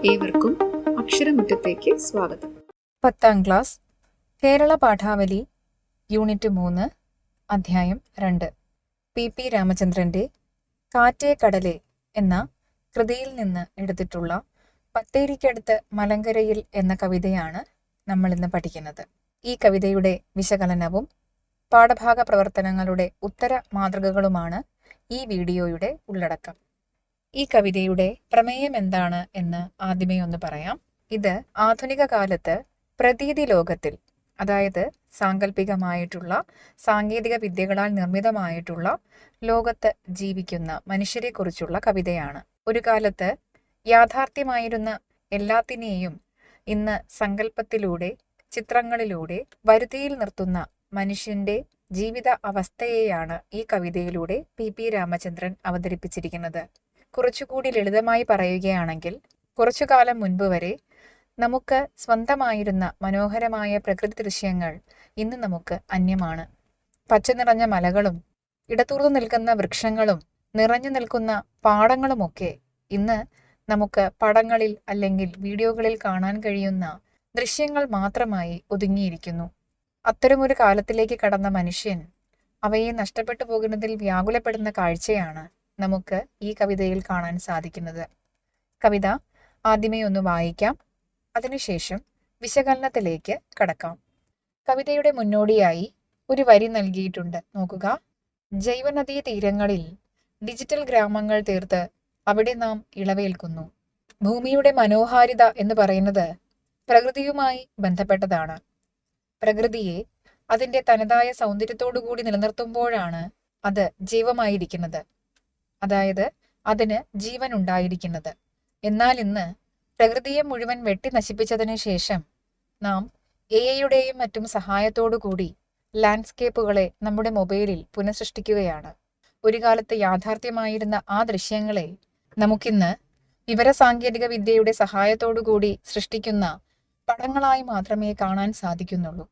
ഏവർക്കും അക്ഷരമുറ്റത്തേക്ക് സ്വാഗതം. 10ാം class Kerala പാഠാവലി unit 3 അധ്യായം 2 പി രാമചന്ദ്രന്റെ കാറ്റേ കടലേ എന്ന കൃതിയിൽ നിന്ന് എടുത്തിട്ടുള്ള ബത്തേരിക്കടുത്ത് മലങ്കരയിൽ എന്ന കവിതയാണ് നമ്മൾ ഇന്ന് പഠിക്കുന്നത്. ഈ കവിതയുടെ വിശകലനവും പാഠഭാഗ പ്രവർത്തനങ്ങളുടെ ഉത്തര മാതൃകകളുമാണ് ഈ വീഡിയോയുടെ ഉള്ളടക്കം. ഈ കവിതയുടെ പ്രമേയം എന്താണ് എന്ന് ആദ്യമേ ഒന്ന് പറയാം. ഇത് ആധുനിക കാലത്ത് പ്രതീതി ലോകത്തിൽ, അതായത് സാങ്കല്പികമായിട്ടുള്ള സാങ്കേതിക വിദ്യകളാൽ നിർമ്മിതമായിട്ടുള്ള ലോകത്ത് ജീവിക്കുന്ന മനുഷ്യരെക്കുറിച്ചുള്ള കവിതയാണ്. ഒരു കാലത്ത് യാഥാർത്ഥ്യമായിരുന്ന എല്ലാത്തിനെയും ഇന്ന് സങ്കല്പത്തിലൂടെ, ചിത്രങ്ങളിലൂടെ വരുതിയിൽ നിർത്തുന്ന മനുഷ്യന്റെ ജീവിത അവസ്ഥയെയാണ് ഈ കവിതയിലൂടെ പി രാമചന്ദ്രൻ അവതരിപ്പിച്ചിരിക്കുന്നത്. കുറച്ചുകൂടി ലളിതമായി പറയുകയാണെങ്കിൽ, കുറച്ചു കാലം മുൻപ് വരെ നമുക്ക് സ്വന്തമായിരുന്ന മനോഹരമായ പ്രകൃതി ദൃശ്യങ്ങൾ ഇന്ന് നമുക്ക് അന്യമാണ്. പച്ച നിറഞ്ഞ മലകളും ഇടതൂർന്നു നിൽക്കുന്ന വൃക്ഷങ്ങളും നിറഞ്ഞു നിൽക്കുന്ന പാടങ്ങളുമൊക്കെ ഇന്ന് നമുക്ക് പടങ്ങളിൽ അല്ലെങ്കിൽ വീഡിയോകളിൽ കാണാൻ കഴിയുന്ന ദൃശ്യങ്ങൾ മാത്രമായി ഒതുങ്ങിയിരിക്കുന്നു. അത്തരമൊരു കാലത്തിലേക്ക് കടന്ന മനുഷ്യൻ അവയെ നഷ്ടപ്പെട്ടു പോകുന്നതിൽ വ്യാകുലപ്പെടുന്ന കാഴ്ചയാണ് നമുക്ക് ഈ കവിതയിൽ കാണാൻ സാധിക്കുന്നത്. കവിത ആദ്യമേ ഒന്ന് വായിക്കാം, അതിനുശേഷം വിശകലനത്തിലേക്ക് കടക്കാം. കവിതയുടെ മുന്നോടിയായി ഒരു വരി നൽകിയിട്ടുണ്ട്, നോക്കുക. ജൈവനദീ തീരങ്ങളിൽ ഡിജിറ്റൽ ഗ്രാമങ്ങൾ തീർത്ത് അവിടെ നാം ഇളവേൽക്കുന്നു. ഭൂമിയുടെ മനോഹാരിത എന്ന് പറയുന്നത് പ്രകൃതിയുമായി ബന്ധപ്പെട്ടതാണ്. പ്രകൃതിയെ അതിൻ്റെ തനതായ സൗന്ദര്യത്തോടുകൂടി നിലനിർത്തുമ്പോഴാണ് അത് ജീവമായിരിക്കുന്നത്, അതായത് അതിന് ജീവൻ ഉണ്ടായിരിക്കുന്നത്. എന്നാൽ ഇന്ന് പ്രകൃതിയെ മുഴുവൻ വെട്ടി നശിപ്പിച്ചതിന് ശേഷം നാം AI-യുടെയും മറ്റും സഹായത്തോടുകൂടി ലാൻഡ്സ്കേപ്പുകളെ നമ്മുടെ മൊബൈലിൽ പുനഃസൃഷ്ടിക്കുകയാണ്. ഒരു കാലത്ത് യാഥാർത്ഥ്യമായിരുന്ന ആ ദൃശ്യങ്ങളെ നമുക്കിന്ന് വിവരസാങ്കേതിക വിദ്യയുടെ സഹായത്തോടുകൂടി സൃഷ്ടിക്കുന്ന പടങ്ങളായി മാത്രമേ കാണാൻ സാധിക്കുന്നുള്ളൂ.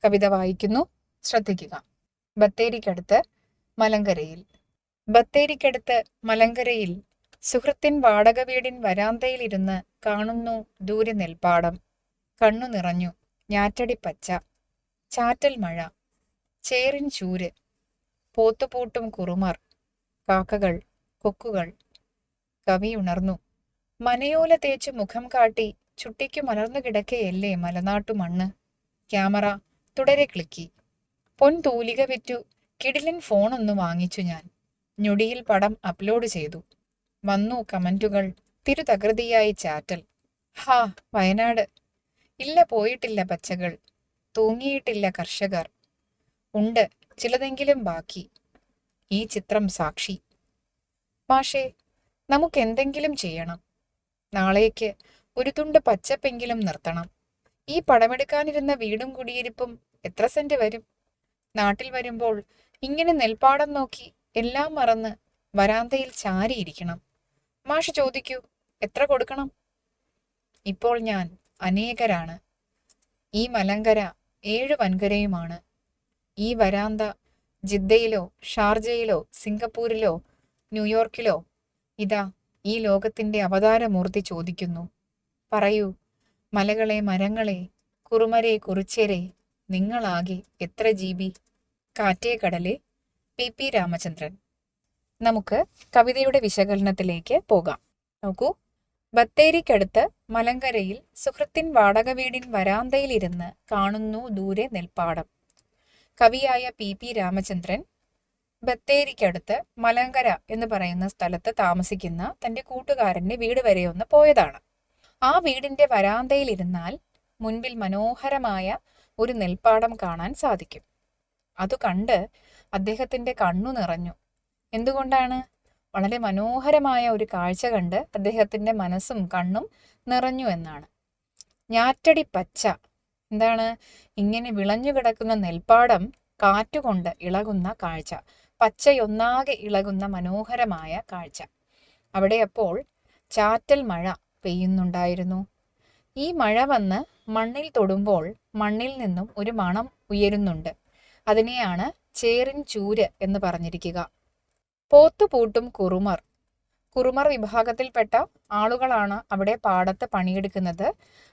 കവിത വായിക്കുന്നു, ശ്രദ്ധിക്കുക. ബത്തേരിക്കടുത്ത് മലങ്കരയിൽ. ബത്തേരിക്കടുത്ത് മലങ്കരയിൽ സുഹൃത്തിൻ വാടക വീടിൻ വരാന്തയിലിരുന്ന് കാണുന്നു ദൂരെ നെൽപ്പാടം. കണ്ണു നിറഞ്ഞു ഞാറ്റടിപ്പച്ച, ചാറ്റൽ മഴ, ചേറിൻ ചൂര്, പോത്തുപൂട്ടും കുറുമർ, കാക്കകൾ, കൊക്കുകൾ. കവി ഉണർന്നു. മനയോല തേച്ചു മുഖം കാട്ടി ചുട്ടിക്കു മലർന്നു കിടക്കയല്ലേ മലനാട്ടു മണ്ണ്. ക്യാമറ തുടരെ ക്ലിക്കി. പൊൻതൂലിക വിറ്റു കിടിലൻ ഫോണൊന്നു വാങ്ങിച്ചു ഞാൻ. ഞൊടിയിൽ പടം അപ്ലോഡ് ചെയ്തു. വന്നു കമന്റുകൾ, തിരുതകൃതിയായി ചാറ്റൽ. ഹാ വയനാട്, ഇല്ല പോയിട്ടില്ല പച്ചകൾ, തൂങ്ങിയിട്ടില്ല കർഷകർ, ഉണ്ട് ചിലതെങ്കിലും ബാക്കി, ഈ ചിത്രം സാക്ഷി. മാഷേ, നമുക്കെന്തെങ്കിലും ചെയ്യണം. നാളേക്ക് ഒരു തുണ്ട് പച്ചപ്പെങ്കിലും നിർത്തണം. ഈ പടമെടുക്കാനിരുന്ന വീടും കുടിയിരിപ്പും എത്ര സെന്റ് വരും? നാട്ടിൽ വരുമ്പോൾ ഇങ്ങനെ നെൽപ്പാടം നോക്കി എല്ലാം മറന്ന് വരാന്തയിൽ ചാരിയിരിക്കണം. മാഷ് ചോദിക്കൂ, എത്ര കൊടുക്കണം? ഇപ്പോൾ ഞാൻ അനേകരാണ്. ഈ മലങ്കര 7 വൻകരയുമാണ്. ഈ വരാന്ത ജിദ്ദയിലോ ഷാർജയിലോ സിംഗപ്പൂരിലോ ന്യൂയോർക്കിലോ. ഇതാ ഈ ലോകത്തിന്റെ അവതാരമൂർത്തി ചോദിക്കുന്നു, പറയൂ മലകളെ, മരങ്ങളെ, കുറുമരെ, കുറിച്യരെ, നിങ്ങളാകെ എത്ര GB? കാറ്റേ കടലേ, പി രാമചന്ദ്രൻ. നമുക്ക് കവിതയുടെ വിശകലനത്തിലേക്ക് പോകാം. നോക്കൂ. ബത്തേരിക്കടുത്ത് മലങ്കരയിൽ സുഹൃത്തിൻ വാടക വീടിൻ വരാന്തയിലിരുന്ന് കാണുന്നു ദൂരെ നെൽപ്പാടം. കവിയായ പി രാമചന്ദ്രൻ ബത്തേരിക്കടുത്ത് മലങ്കര എന്ന് പറയുന്ന സ്ഥലത്ത് താമസിക്കുന്ന തൻ്റെ കൂട്ടുകാരൻ്റെ വീട് വരെ ഒന്ന് പോയതാണ്. ആ വീടിൻ്റെ വരാന്തയിലിരുന്നാൽ മുൻപിൽ മനോഹരമായ ഒരു നെൽപ്പാടം കാണാൻ സാധിക്കും. അത് കണ്ട് അദ്ദേഹത്തിൻ്റെ കണ്ണു നിറഞ്ഞു. എന്തുകൊണ്ടാണ്? വളരെ മനോഹരമായ ഒരു കാഴ്ച കണ്ട് അദ്ദേഹത്തിൻ്റെ മനസ്സും കണ്ണും നിറഞ്ഞു എന്നാണ്. ഞാറ്റടി പച്ച, എന്താണ്? ഇങ്ങനെ വിളഞ്ഞു കിടക്കുന്ന നെൽപ്പാടം കാറ്റുകൊണ്ട് ഇളകുന്ന കാഴ്ച, പച്ചയൊന്നാകെ ഇളകുന്ന മനോഹരമായ കാഴ്ച. അവിടെ അപ്പോൾ ചാറ്റൽ മഴ പെയ്യുന്നുണ്ടായിരുന്നു. ഈ മഴ വന്ന് മണ്ണിൽ തൊടുമ്പോൾ മണ്ണിൽ നിന്നും ഒരു മണം ഉയരുന്നുണ്ട്. അതിനെയാണ് ചേറിൻ ചൂര് എന്ന് പറഞ്ഞിരിക്കുക. പോത്തുപൂട്ടും കുറുമർ, കുറുമർ വിഭാഗത്തിൽപ്പെട്ട ആളുകളാണ് അവിടെ പാടത്ത് പണിയെടുക്കുന്നത്.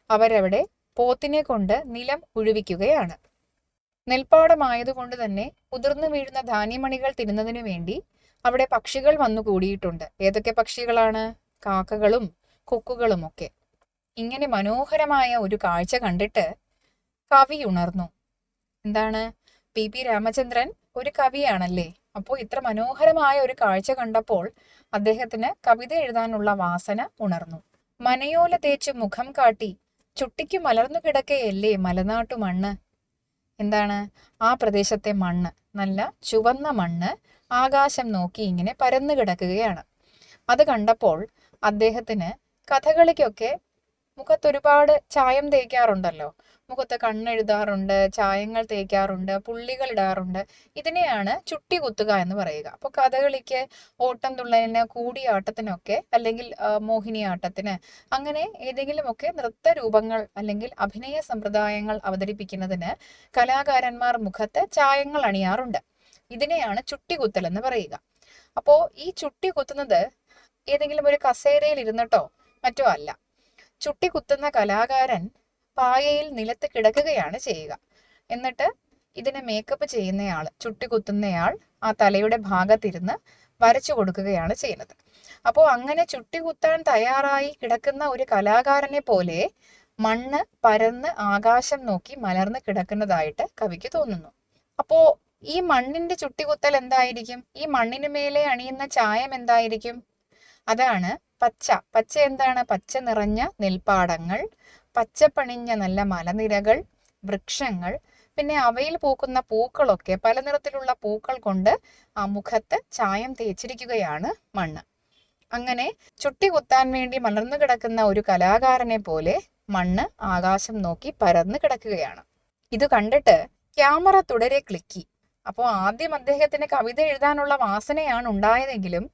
അവരവിടെ പോത്തിനെ കൊണ്ട് നിലം ഉഴുവിക്കുകയാണ്. നെൽപ്പാടമായതുകൊണ്ട് തന്നെ ഉതിർന്നു വീഴുന്ന ധാന്യമണികൾ തിന്നുന്നതിനു വേണ്ടി അവിടെ പക്ഷികൾ വന്നു കൂടിയിട്ടുണ്ട്. ഏതൊക്കെ പക്ഷികളാണ്? കാക്കകളും കൊക്കുകളും ഒക്കെ. ഇങ്ങനെ മനോഹരമായ ഒരു കാഴ്ച കണ്ടിട്ട് കവി ഉണർന്നു. എന്താണ്? പി രാമചന്ദ്രൻ ഒരു കവിയാണല്ലേ. അപ്പോൾ ഇത്ര മനോഹരമായ ഒരു കാഴ്ച കണ്ടപ്പോൾ അദ്ദേഹത്തിന് കവിത എഴുതാനുള്ള വാസന ഉണർന്നു. മനയോല തേച്ചു മുഖം കാട്ടി ചുട്ടിക്കു മലർന്നു കിടക്കയല്ലേ മലനാട്ടു മണ്ണ്. എന്താണ്? ആ പ്രദേശത്തെ മണ്ണ്, നല്ല ചുവന്ന മണ്ണ് ആകാശം നോക്കി ഇങ്ങനെ പരന്നു കിടക്കുകയാണ്. അത് കണ്ടപ്പോൾ അദ്ദേഹത്തിന് കഥകളിക്കൊക്കെ മുഖത്തൊരുപാട് ചായം തേക്കാറുണ്ടല്ലോ. മുഖത്ത് കണ്ണെഴുതാറുണ്ട്, ചായങ്ങൾ തേക്കാറുണ്ട്, പുള്ളികൾ ഇടാറുണ്ട്. ഇതിനെയാണ് ചുട്ടി കുത്തുക എന്ന് പറയുക. അപ്പോൾ കഥകളിക്ക്, ഓട്ടം തുള്ളലിന്, കൂടിയാട്ടത്തിനൊക്കെ അല്ലെങ്കിൽ മോഹിനിയാട്ടത്തിന് അങ്ങനെ ഏതെങ്കിലുമൊക്കെ നൃത്തരൂപങ്ങൾ അല്ലെങ്കിൽ അഭിനയ സമ്പ്രദായങ്ങൾ അവതരിപ്പിക്കുന്നതിന് കലാകാരന്മാർ മുഖത്ത് ചായങ്ങൾ അണിയാറുണ്ട്. ഇതിനെയാണ് ചുട്ടികുത്തൽ എന്ന് പറയുക. അപ്പോൾ ഈ ചുട്ടി കുത്തുന്നത് ഏതെങ്കിലും ഒരു കസേരയിൽ ഇരുന്നിട്ടോ മറ്റോ അല്ല. ചുട്ടി കുത്തുന്ന കലാകാരൻ പായയിൽ നിലത്ത് കിടക്കുകയാണ് ചെയ്യുക. എന്നിട്ട് ഇതിനെ മേക്കപ്പ് ചെയ്യുന്നയാൾ, ചുട്ടി കുത്തുന്നയാൾ ആ തലയുടെ ഭാഗത്തിരുന്ന് വരച്ചു കൊടുക്കുകയാണ് ചെയ്യുന്നത്. അപ്പോൾ അങ്ങനെ ചുട്ടി കുത്താൻ തയ്യാറായി കിടക്കുന്ന ഒരു കലാകാരനെ പോലെ മണ്ണ് പരന്ന് ആകാശം നോക്കി മലർന്ന് കിടക്കുന്നതായിട്ട് കവിക്ക് തോന്നുന്നു. അപ്പോ ഈ മണ്ണിന്റെ ചുട്ടികുത്തൽ എന്തായിരിക്കും? ഈ മണ്ണിന് മേലെ അണിയുന്ന ചായം എന്തായിരിക്കും? അതാണ് പച്ച. പച്ച എന്താണ്? പച്ച നിറഞ്ഞ നെൽപ്പാടങ്ങൾ, പച്ചപ്പണിഞ്ഞ നല്ല മലനിരകൾ, വൃക്ഷങ്ങൾ, പിന്നെ അവയിൽ പൂക്കുന്ന പൂക്കളൊക്കെ പല നിറത്തിലുള്ള പൂക്കൾ കൊണ്ട് ആ മുഖത്ത് ചായം തേച്ചിരിക്കുകയാണ് മണ്ണ്. അങ്ങനെ ചുട്ടി കുത്താൻ വേണ്ടി മലർന്നു കിടക്കുന്ന ഒരു കലാകാരനെ പോലെ മണ്ണ് ആകാശം നോക്കി പരന്നു കിടക്കുകയാണ്. ഇത് കണ്ടിട്ട് ക്യാമറ തുടരെ ക്ലിക്കി. അപ്പോൾ ആദ്യം അദ്ദേഹത്തിന് കവിത എഴുതാനുള്ള വാസനയാണ് ഉണ്ടായതെങ്കിലും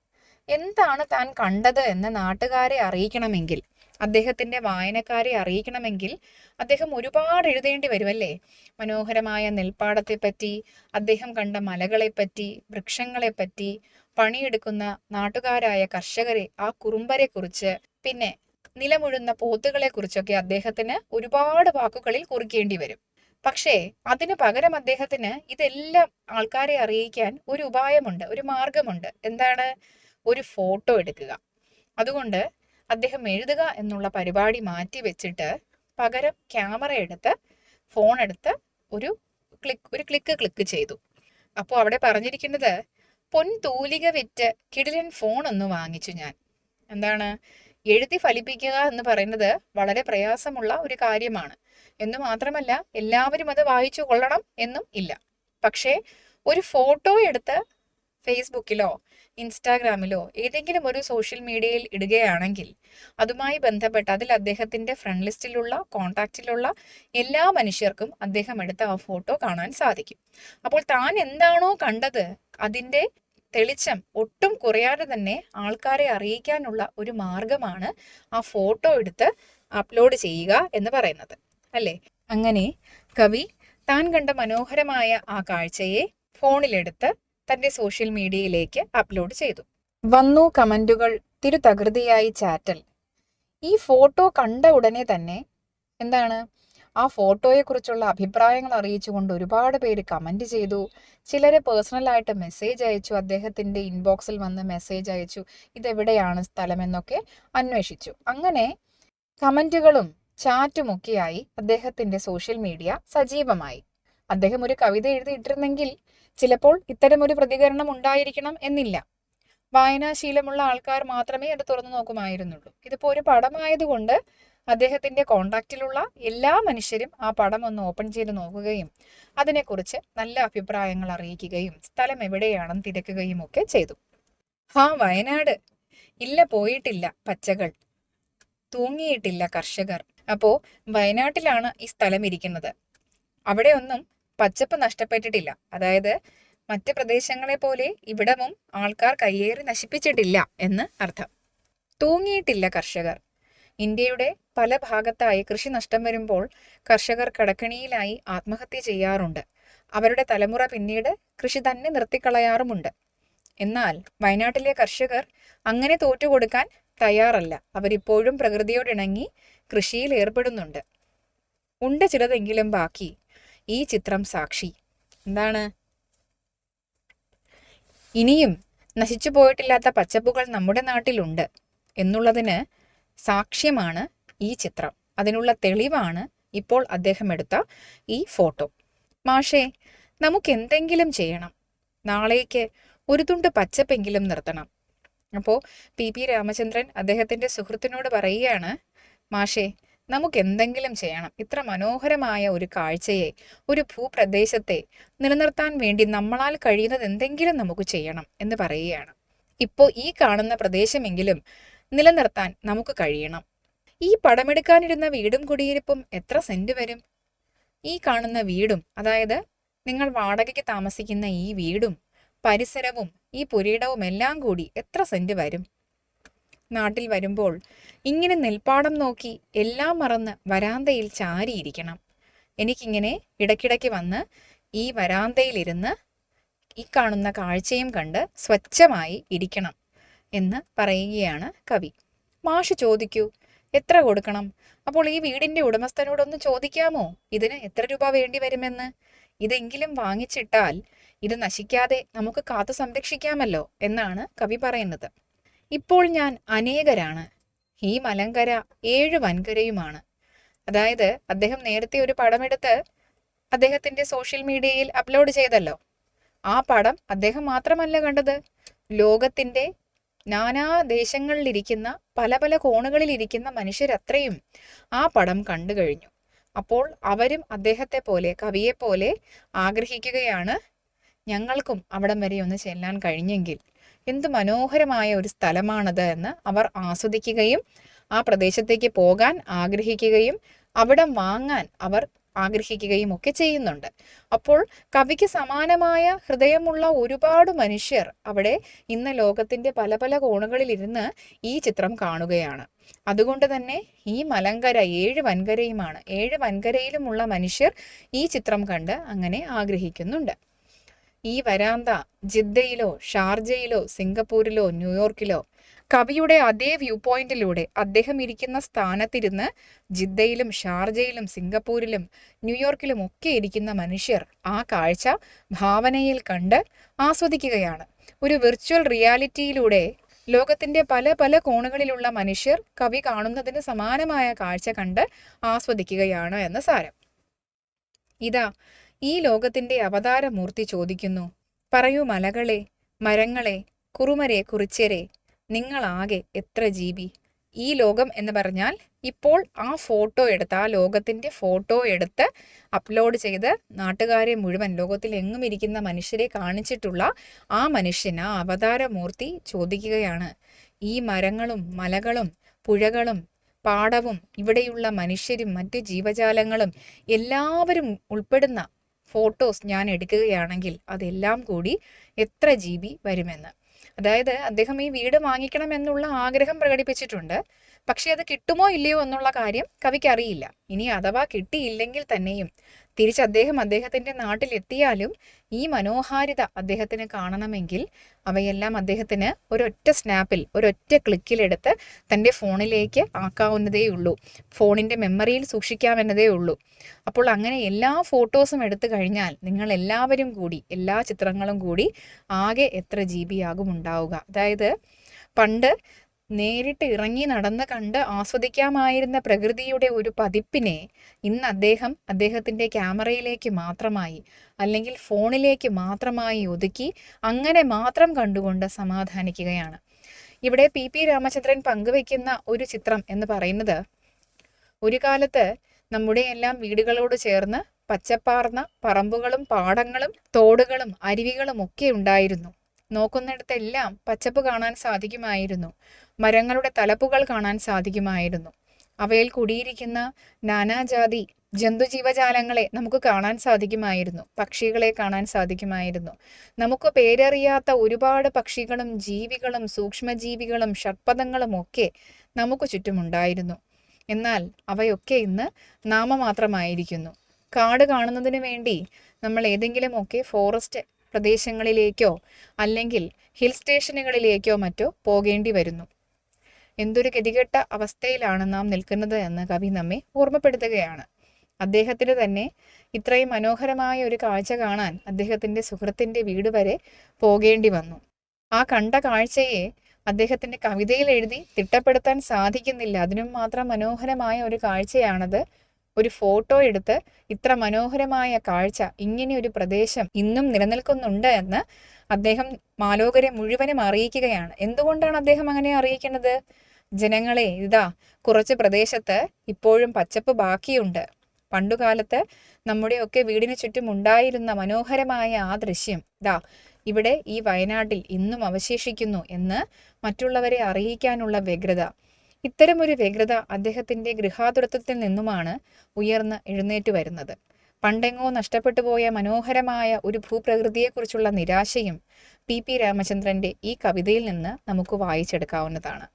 എന്താണ് താൻ കണ്ടത് എന്ന് നാട്ടുകാരെ അറിയിക്കണമെങ്കിൽ, അദ്ദേഹത്തിന്റെ വായനക്കാരെ അറിയിക്കണമെങ്കിൽ അദ്ദേഹം ഒരുപാട് എഴുതേണ്ടി വരുമല്ലേ. മനോഹരമായ നെൽപ്പാടത്തെപ്പറ്റി, അദ്ദേഹം കണ്ട മലകളെപ്പറ്റി, വൃക്ഷങ്ങളെപ്പറ്റി, പണിയെടുക്കുന്ന നാട്ടുകാരായ കർഷകരെ, ആ കുറുമ്പരെ കുറിച്ച്, പിന്നെ നിലമുഴുന്ന പോത്തുകളെ കുറിച്ചൊക്കെ അദ്ദേഹത്തിന് ഒരുപാട് വാക്കുകളിൽ കുറിക്കേണ്ടി വരും. പക്ഷേ അതിനു പകരം അദ്ദേഹത്തിന് ഇതെല്ലാം ആൾക്കാരെ അറിയിക്കാൻ ഒരു ഉപായമുണ്ട്, ഒരു മാർഗമുണ്ട്. എന്താണ്? ഒരു ഫോട്ടോ എടുക്കുക. അതുകൊണ്ട് അദ്ദേഹം എഴുതുക എന്നുള്ള പരിപാടി മാറ്റി വെച്ചിട്ട് പകരം ക്യാമറ എടുത്ത്, ഫോൺ എടുത്ത് ഒരു ക്ലിക്ക് ചെയ്തു. അപ്പോൾ അവിടെ പറഞ്ഞിരിക്കുന്നത്, പൊൻതൂലിക വിറ്റ് കിടിലൻ ഫോൺ ഒന്ന് വാങ്ങിച്ചു ഞാൻ. എന്താണ്? എഴുതി ഫലിപ്പിക്കുക എന്ന് പറയുന്നത് വളരെ പ്രയാസമുള്ള ഒരു കാര്യമാണ്. എന്ന് മാത്രമല്ല എല്ലാവരും അത് വായിച്ചു കൊള്ളണം എന്നും ഇല്ല. പക്ഷേ ഒരു ഫോട്ടോ എടുത്ത് ഫേസ്ബുക്കിലോ ഇൻസ്റ്റാഗ്രാമിലോ ഏതെങ്കിലും ഒരു സോഷ്യൽ മീഡിയയിൽ ഇടുകയാണെങ്കിൽ അതുമായി ബന്ധപ്പെട്ട് അതിൽ അദ്ദേഹത്തിന്റെ ഫ്രണ്ട് ലിസ്റ്റിലുള്ള, കോണ്ടാക്റ്റിലുള്ള എല്ലാ മനുഷ്യർക്കും അദ്ദേഹം എടുത്ത ആ ഫോട്ടോ കാണാൻ സാധിക്കും. അപ്പോൾ താൻ എന്താണോ കണ്ടത് അതിന്റെ തെളിച്ചം ഒട്ടും കുറയാതെ തന്നെ ആൾക്കാരെ അറിയിക്കാനുള്ള ഒരു മാർഗമാണ് ആ ഫോട്ടോ എടുത്ത് അപ്ലോഡ് ചെയ്യുക എന്ന് പറയുന്നത്, അല്ലേ? അങ്ങനെ കവി താൻ കണ്ട മനോഹരമായ ആ കാഴ്ചയെ ഫോണിലെടുത്ത് തന്റെ സോഷ്യൽ മീഡിയയിലേക്ക് അപ്ലോഡ് ചെയ്തു. വന്നു കമന്റുകൾ, തിരുതകൃതിയായി ചാറ്റൽ. ഈ ഫോട്ടോ കണ്ട ഉടനെ തന്നെ എന്താണ്, ആ ഫോട്ടോയെക്കുറിച്ചുള്ള അഭിപ്രായങ്ങൾ അറിയിച്ചുകൊണ്ട് ഒരുപാട് പേര് കമന്റ് ചെയ്തു. ചിലര് പേഴ്സണലായിട്ട് മെസ്സേജ് അയച്ചു, അദ്ദേഹത്തിന്റെ ഇൻബോക്സിൽ വന്ന് മെസ്സേജ് അയച്ചു, ഇതെവിടെയാണ് സ്ഥലമെന്നൊക്കെ അന്വേഷിച്ചു. അങ്ങനെ കമന്റുകളും ചാറ്റുമൊക്കെയായി അദ്ദേഹത്തിന്റെ സോഷ്യൽ മീഡിയ സജീവമായി. അദ്ദേഹം ഒരു കവിത എഴുതിയിട്ടിരുന്നെങ്കിൽ ചിലപ്പോൾ ഇത്തരമൊരു പ്രതികരണം ഉണ്ടായിരിക്കണം എന്നില്ല. വായനാശീലമുള്ള ആൾക്കാർ മാത്രമേ അത് തുറന്നു നോക്കുമായിരുന്നുള്ളൂ. ഇതിപ്പോൾ ഒരു പടമായതുകൊണ്ട് അദ്ദേഹത്തിന്റെ കോണ്ടാക്റ്റിലുള്ള എല്ലാ മനുഷ്യരും ആ പടം ഒന്ന് ഓപ്പൺ ചെയ്ത് നോക്കുകയും അതിനെക്കുറിച്ച് നല്ല അഭിപ്രായങ്ങൾ അറിയിക്കുകയും സ്ഥലം എവിടെയാണെന്ന് തിരക്കുകയും ഒക്കെ ചെയ്തു. വയനാട് ഇല്ല, പോയിട്ടില്ല പച്ചകൾ, തൂങ്ങിയിട്ടില്ല കർഷകർ. അപ്പോ വയനാട്ടിലാണ് ഈ സ്ഥലം ഇരിക്കുന്നത്. അവിടെ ഒന്നും പച്ചപ്പ് നഷ്ടപ്പെട്ടിട്ടില്ല. അതായത് മറ്റ് പ്രദേശങ്ങളെ പോലെ ഇവിടവും ആൾക്കാർ കയ്യേറി നശിപ്പിച്ചിട്ടില്ല എന്ന് അർത്ഥം. തൂങ്ങിയിട്ടില്ല കർഷകർ. ഇന്ത്യയുടെ പല ഭാഗത്തായി കൃഷി നഷ്ടം വരുമ്പോൾ കർഷകർ കടക്കണിയിലായി ആത്മഹത്യ ചെയ്യാറുണ്ട്. അവരുടെ തലമുറ പിന്നീട് കൃഷി തന്നെ നിർത്തിക്കളയാറുമുണ്ട്. എന്നാൽ വയനാട്ടിലെ കർഷകർ അങ്ങനെ തോറ്റുകൊടുക്കാൻ തയ്യാറല്ല. അവരിപ്പോഴും പ്രകൃതിയോടിണങ്ങി കൃഷിയിൽ ഏർപ്പെടുന്നുണ്ട്. ഉണ്ട് ചിലതെങ്കിലും ബാക്കി, ഈ ചിത്രം സാക്ഷി. എന്താണ്? ഇനിയും നശിച്ചു പോയിട്ടില്ലാത്ത പച്ചപ്പുകൾ നമ്മുടെ നാട്ടിലുണ്ട് എന്നുള്ളതിന് സാക്ഷ്യമാണ് ഈ ചിത്രം. അതിനുള്ള തെളിവാണ് ഇപ്പോൾ അദ്ദേഹം എടുത്ത ഈ ഫോട്ടോ. മാഷേ, നമുക്ക് എന്തെങ്കിലും ചെയ്യണം. നാളേക്ക് ഒരു തുണ്ട് പച്ചപ്പെങ്കിലും നിർത്തണം. അപ്പോൾ PP രാമചന്ദ്രൻ അദ്ദേഹത്തിൻ്റെ സുഹൃത്തിനോട് പറയുകയാണ്, മാഷേ, നമുക്ക് എന്തെങ്കിലും ചെയ്യണം. ഇത്ര മനോഹരമായ ഒരു കാഴ്ചയെ, ഒരു ഭൂപ്രദേശത്തെ നിലനിർത്താൻ വേണ്ടി നമ്മളാൽ കഴിയുന്നത് എന്തെങ്കിലും നമുക്ക് ചെയ്യണം എന്ന് പറയുകയാണ്. ഇപ്പോൾ ഈ കാണുന്ന പ്രദേശമെങ്കിലും നിലനിർത്താൻ നമുക്ക് കഴിയണം. ഈ പടമെടുക്കാനിരുന്ന വീടും കുടിയിരിപ്പും എത്ര സെന്റ് വരും? ഈ കാണുന്ന വീടും, അതായത് നിങ്ങൾ വാടകയ്ക്ക് താമസിക്കുന്ന ഈ വീടും പരിസരവും ഈ പുരയിടവും എല്ലാം കൂടി എത്ര സെന്റ് വരും? നാട്ടിൽ വരുമ്പോൾ ഇങ്ങനെ നെൽപ്പാടം നോക്കി എല്ലാം മറന്ന് വരാന്തയിൽ ചാരിയിരിക്കണം. എനിക്കിങ്ങനെ ഇടയ്ക്കിടയ്ക്ക് വന്ന് ഈ വരാന്തയിലിരുന്ന് ഈ കാണുന്ന കാഴ്ചയും കണ്ട് സ്വച്ഛമായി ഇരിക്കണം എന്ന് പറയുകയാണ് കവി. മാഷ് ചോദിക്കൂ, എത്ര കൊടുക്കണം? അപ്പോൾ ഈ വീടിന്റെ ഉടമസ്ഥനോടൊന്ന് ചോദിക്കാമോ ഇതിന് എത്ര രൂപ വേണ്ടി വരുമെന്ന്? ഇതെങ്കിലും വാങ്ങിച്ചിട്ടാൽ ഇത് നശിക്കാതെ നമുക്ക് കാത്തു സംരക്ഷിക്കാമല്ലോ എന്നാണ് കവി പറയുന്നത്. ഇപ്പോൾ ഞാൻ അനേകരാണ്, ഈ മലങ്കര 7 വൻകരയുമാണ്. അതായത് അദ്ദേഹം നേരത്തെ ഒരു പടമെടുത്ത് അദ്ദേഹത്തിന്റെ സോഷ്യൽ മീഡിയയിൽ അപ്ലോഡ് ചെയ്തല്ലോ. ആ പടം അദ്ദേഹം മാത്രമല്ല കണ്ടത്, ലോകത്തിന്റെ നാനാ ദേശങ്ങളിലിരിക്കുന്ന പല പല കോണുകളിലിരിക്കുന്ന മനുഷ്യരത്രയും ആ പടം കണ്ടു കഴിഞ്ഞു. അപ്പോൾ അവരും അദ്ദേഹത്തെ പോലെ, കവിയെപ്പോലെ ആഗ്രഹിക്കുകയാണ്, ഞങ്ങൾക്കും അവിടം വരെ ഒന്ന് ചെല്ലാൻ കഴിഞ്ഞെങ്കിൽ എന്തു മനോഹരമായ ഒരു സ്ഥലമാണത് എന്ന് അവർ ആസ്വദിക്കുകയും ആ പ്രദേശത്തേക്ക് പോകാൻ ആഗ്രഹിക്കുകയും അവിടം വാങ്ങാൻ അവർ ആഗ്രഹിക്കുകയും ഒക്കെ ചെയ്യുന്നുണ്ട്. അപ്പോൾ കവിക്ക് സമാനമായ ഹൃദയമുള്ള ഒരുപാട് മനുഷ്യർ അവിടെ ഇന്ന് ലോകത്തിന്റെ പല പല കോണുകളിലിരുന്ന് ഈ ചിത്രം കാണുകയാണ്. അതുകൊണ്ട് തന്നെ ഈ മലങ്കര 7 വൻകരയുമാണ്. 7 വൻകരയിലുമുള്ള മനുഷ്യർ ഈ ചിത്രം കണ്ട് അങ്ങനെ ആഗ്രഹിക്കുന്നുണ്ട്. ഈ വരാന്ത ജിദ്ദയിലോ ഷാർജയിലോ സിംഗപ്പൂരിലോ ന്യൂയോർക്കിലോ കവിയുടെ അതേ വ്യൂ പോയിന്റിലൂടെ അദ്ദേഹം ഇരിക്കുന്ന സ്ഥാനത്തിരുന്ന് ജിദ്ദയിലും ഷാർജയിലും സിംഗപ്പൂരിലും ന്യൂയോർക്കിലും ഒക്കെ ഇരിക്കുന്ന മനുഷ്യർ ആ കാഴ്ച ഭാവനയിൽ കണ്ട് ആസ്വദിക്കുകയാണ്. ഒരു വിർച്വൽ റിയാലിറ്റിയിലൂടെ ലോകത്തിന്റെ പല പല കോണുകളിലുള്ള മനുഷ്യർ കവി കാണുന്നതിന് സമാനമായ കാഴ്ച കണ്ട് ആസ്വദിക്കുകയാണ് എന്ന് സാരം. ഇതാ ഈ ലോകത്തിന്റെ അവതാരമൂർത്തി ചോദിക്കുന്നു, പറയൂ മലകളെ, മരങ്ങളെ, കുറുമരെ, കുറിച്യരെ, നിങ്ങളാകെ എത്ര ജീവി? ഈ ലോകം എന്ന് പറഞ്ഞാൽ ഇപ്പോൾ ആ ഫോട്ടോ എടുത്ത്, ആ ലോകത്തിന്റെ ഫോട്ടോ എടുത്ത് അപ്ലോഡ് ചെയ്ത് നാട്ടുകാരെ മുഴുവൻ, ലോകത്തിൽ എങ്ങും ഇരിക്കുന്ന മനുഷ്യരെ കാണിച്ചിട്ടുള്ള ആ മനുഷ്യൻ, ആ അവതാരമൂർത്തി ചോദിക്കുകയാണ്, ഈ മരങ്ങളും മലകളും പുഴകളും പാടവും ഇവിടെയുള്ള മനുഷ്യരും മറ്റു ജീവജാലങ്ങളും എല്ലാവരും ഉൾപ്പെടുന്ന ഫോട്ടോസ് ഞാൻ എടുക്കുകയാണെങ്കിൽ അതെല്ലാം കൂടി എത്ര GB വരുമെന്ന്. അതായത് അദ്ദേഹം ഈ വീട് വാങ്ങിക്കണമെന്നുള്ള ആഗ്രഹം പ്രകടിപ്പിച്ചിട്ടുണ്ട്. പക്ഷെ അത് കിട്ടുമോ ഇല്ലയോ എന്നുള്ള കാര്യം കവിക്ക് അറിയില്ല. ഇനി അഥവാ കിട്ടിയില്ലെങ്കിൽ തന്നെയും തിരിച്ച് അദ്ദേഹത്തിന്റെ നാട്ടിലെത്തിയാലും ഈ മനോഹാരിത അദ്ദേഹത്തിന് കാണണമെങ്കിൽ അവയെല്ലാം അദ്ദേഹത്തിന് ഒരൊറ്റ സ്നാപ്പിൽ, ഒരൊറ്റ ക്ലിക്കിലെടുത്ത് തൻ്റെ ഫോണിലേക്ക് ആക്കാവുന്നതേ ഉള്ളൂ, ഫോണിൻ്റെ മെമ്മറിയിൽ സൂക്ഷിക്കാമെന്നതേ ഉള്ളൂ. അപ്പോൾ അങ്ങനെ എല്ലാ ഫോട്ടോസും എടുത്തു കഴിഞ്ഞാൽ നിങ്ങൾ എല്ലാവരും കൂടി, എല്ലാ ചിത്രങ്ങളും കൂടി ആകെ എത്ര GB ആകും ഉണ്ടാവുക? അതായത് പണ്ട് നേരിട്ട് ഇറങ്ങി നടന്ന് കണ്ട് ആസ്വദിക്കാമായിരുന്ന പ്രകൃതിയുടെ ഒരു പതിപ്പിനെ ഇന്ന് അദ്ദേഹത്തിൻ്റെ ക്യാമറയിലേക്ക് മാത്രമായി അല്ലെങ്കിൽ ഫോണിലേക്ക് മാത്രമായി ഒതുക്കി അങ്ങനെ മാത്രം കണ്ടുകൊണ്ട് സമാധാനിക്കുകയാണ്. ഇവിടെ PP രാമചന്ദ്രൻ പങ്കുവെക്കുന്ന ഒരു ചിത്രം എന്ന് പറയുന്നത്, ഒരു കാലത്ത് നമ്മുടെ എല്ലാം വീടുകളോട് ചേർന്ന് പച്ചപ്പാർന്ന പറമ്പുകളും പാടങ്ങളും തോടുകളും അരുവികളും ഒക്കെ ഉണ്ടായിരുന്നു. നോക്കുന്നിടത്തെല്ലാം പച്ചപ്പ് കാണാൻ സാധിക്കുമായിരുന്നു, മരങ്ങളുടെ തലപ്പുകൾ കാണാൻ സാധിക്കുമായിരുന്നു. അവയിൽ കുടിയിരിക്കുന്ന നാനാജാതി ജന്തുജീവജാലങ്ങളെ നമുക്ക് കാണാൻ സാധിക്കുമായിരുന്നു, പക്ഷികളെ കാണാൻ സാധിക്കുമായിരുന്നു. നമുക്ക് പേരറിയാത്ത ഒരുപാട് പക്ഷികളും ജീവികളും സൂക്ഷ്മജീവികളും ഷഡ്പദങ്ങളും ഒക്കെ നമുക്ക് ചുറ്റുമുണ്ടായിരുന്നു. എന്നാൽ അവയൊക്കെ ഇന്ന് നാമമാത്രമായിരിക്കുന്നു. കാട് കാണുന്നതിന് വേണ്ടി നമ്മൾ ഏതെങ്കിലുമൊക്കെ ഫോറസ്റ്റ് പ്രദേശങ്ങളിലേക്കോ അല്ലെങ്കിൽ ഹിൽ സ്റ്റേഷനുകളിലേക്കോ മറ്റോ പോകേണ്ടി വരുന്നു. എന്തൊരു ഗതികെട്ട അവസ്ഥയിലാണ് നാം നിൽക്കുന്നത് എന്ന് കവി നമ്മെ ഓർമ്മപ്പെടുത്തുകയാണ്. അദ്ദേഹത്തിന് തന്നെ ഇത്രയും മനോഹരമായ ഒരു കാഴ്ച കാണാൻ അദ്ദേഹത്തിൻ്റെ സുഹൃത്തിൻ്റെ വീട് വരെ പോകേണ്ടി വന്നു. ആ കണ്ട കാഴ്ചയെ അദ്ദേഹത്തിൻ്റെ കവിതയിൽ എഴുതി തിട്ടപ്പെടുത്താൻ സാധിക്കുന്നില്ല. അതിനും മാത്രം മനോഹരമായ ഒരു കാഴ്ചയാണത്. ഒരു ഫോട്ടോ എടുത്ത് ഇത്ര മനോഹരമായ കാഴ്ച, ഇങ്ങനെ ഒരു പ്രദേശം ഇന്നും നിലനിൽക്കുന്നുണ്ട് എന്ന് അദ്ദേഹം മാലോകരെ മുഴുവനും അറിയിക്കുകയാണ്. എന്തുകൊണ്ടാണ് അദ്ദേഹം അങ്ങനെ അറിയിക്കുന്നത്? ജനങ്ങളെ, ഇതാ കുറച്ച് പ്രദേശത്ത് ഇപ്പോഴും പച്ചപ്പ് ബാക്കിയുണ്ട്. പണ്ടുകാലത്ത് നമ്മുടെയൊക്കെ വീടിന് ചുറ്റും ഉണ്ടായിരുന്ന മനോഹരമായ ആ ദൃശ്യം ഇതാ ഇവിടെ ഈ വയനാട്ടിൽ ഇന്നും അവശേഷിക്കുന്നു എന്ന് മറ്റുള്ളവരെ അറിയിക്കാനുള്ള വ്യഗ്രത. ഇത്തരമൊരു വ്യഗ്രത അദ്ദേഹത്തിൻ്റെ ഗൃഹാതുരത്വത്തിൽ നിന്നുമാണ് ഉയർന്ന് എഴുന്നേറ്റ് വരുന്നത്. പണ്ടെങ്ങോ നഷ്ടപ്പെട്ടു പോയ മനോഹരമായ ഒരു ഭൂപ്രകൃതിയെക്കുറിച്ചുള്ള നിരാശയും PP രാമചന്ദ്രൻ്റെ ഈ കവിതയിൽ നിന്ന് നമുക്ക് വായിച്ചെടുക്കാവുന്നതാണ്.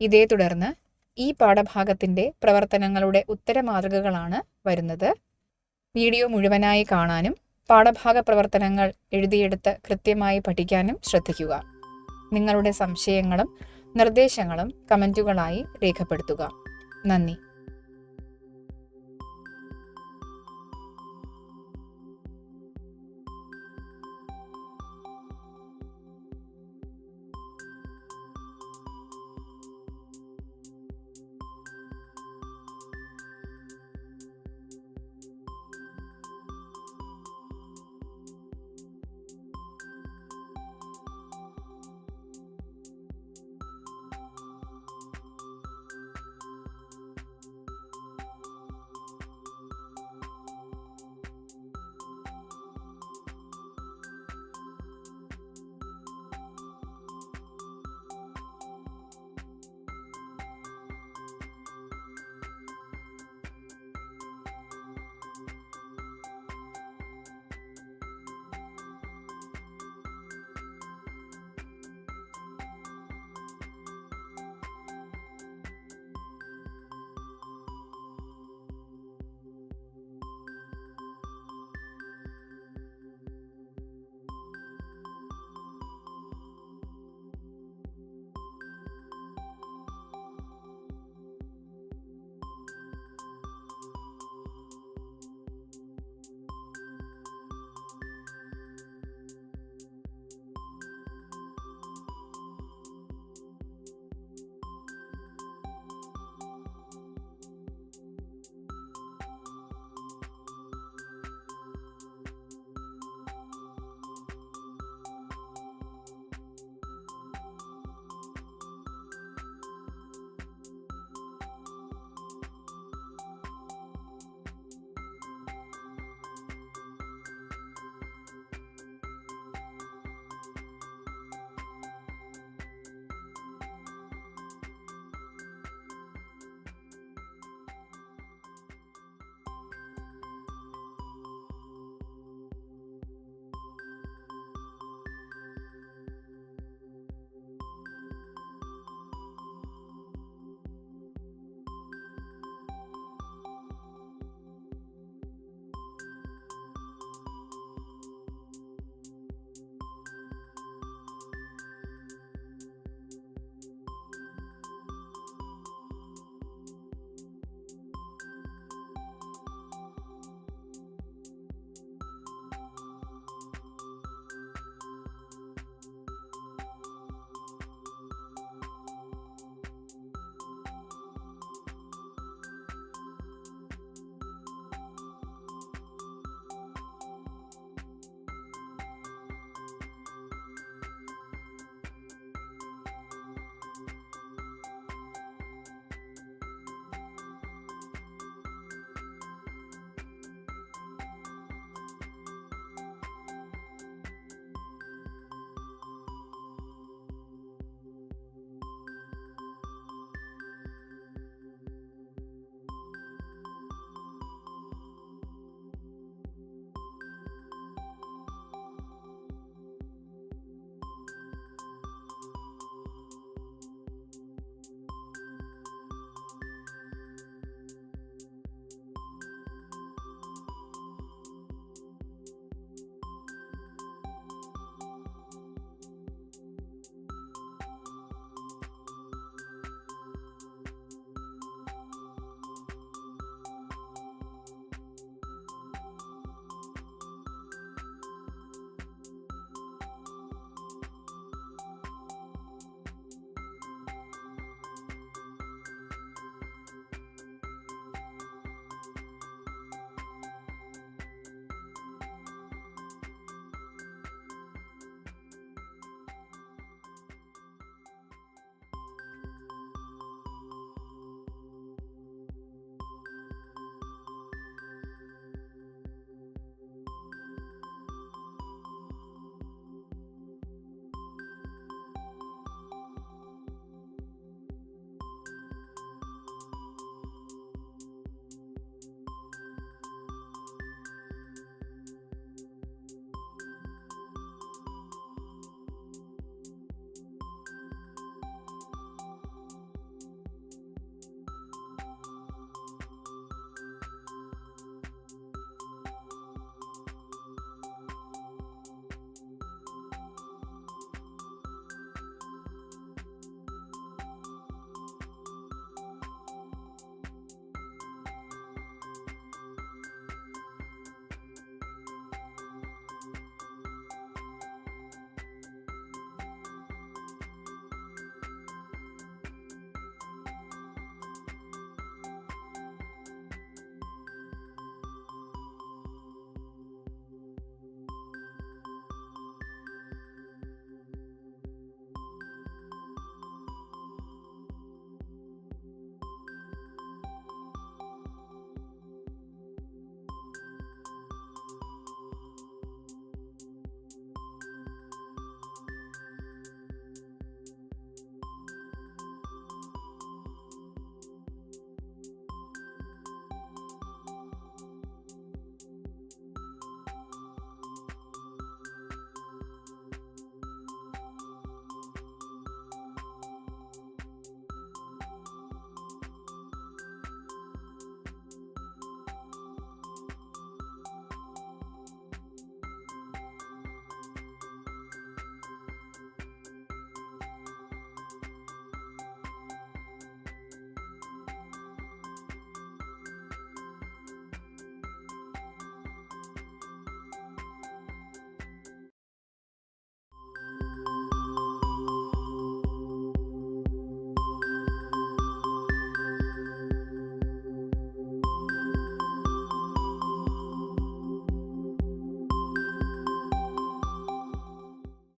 ഇതേ തുടർന്ന് ഈ പാഠഭാഗത്തിൻ്റെ പ്രവർത്തനങ്ങളുടെ ഉത്തരമാതൃകകളാണ് വരുന്നത്. വീഡിയോ മുഴുവനായി കാണാനും പാഠഭാഗ പ്രവർത്തനങ്ങൾ എഴുതിയെടുത്ത് കൃത്യമായി പഠിക്കാനും ശ്രദ്ധിക്കുക. നിങ്ങളുടെ സംശയങ്ങളും നിർദ്ദേശങ്ങളും കമൻറ്റുകളായി രേഖപ്പെടുത്തുക. നന്ദി.